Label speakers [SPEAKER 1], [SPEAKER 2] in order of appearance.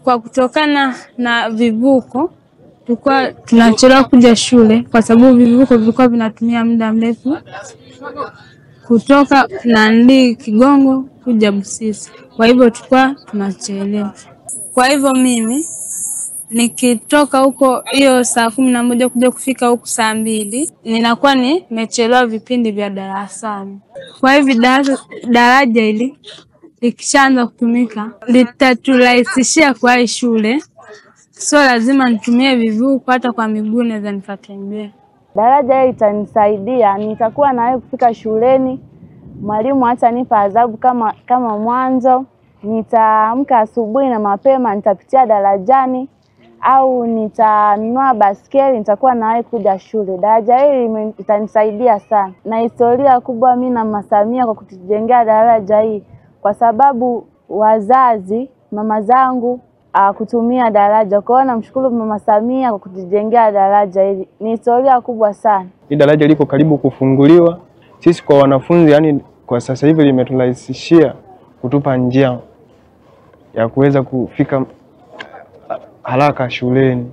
[SPEAKER 1] Kwa kutokana na vivuko tulikuwa tunachelewa kuja shule kwa sababu vivuko vilikuwa vinatumia muda mrefu kutoka Kigongo kuja Busisi. Kwa hivyo tulikuwa tunachelewa. Kwa hivyo mimi nikitoka huko hiyo saa 11 kuja kufika huko saa 2, ninakuwa nimechelewa vipindi vya darasani. Kwa hivyo daraja hili likishaanza kutumika litaturahisishia kwa shule. Sio lazima nitumie vivuko, hata kwa miguu naweza nikatembea.
[SPEAKER 2] Daraja hili litanisaidia, nitakuwa nawe kufika shuleni. Mwalimu hatanipa adhabu kama mwanzo. Nitaamka asubuhi na mapema, nitapitia darajani, au nitanunua baskeli, nitakuwa nawe kuja shule. Daraja hili litanisaidia sana. Na historia kubwa mimi na Mama Samia kwa kutujengea daraja hili, kwa sababu wazazi mama zangu kutumia daraja. Kwa hiyo namshukuru Mama Samia kwa kutujengea daraja hili. Ni historia kubwa sana.
[SPEAKER 3] Hii daraja liko karibu kufunguliwa. Sisi kwa wanafunzi, yani kwa sasa hivi limeturahisishia kutupa njia ya kuweza kufika haraka shuleni.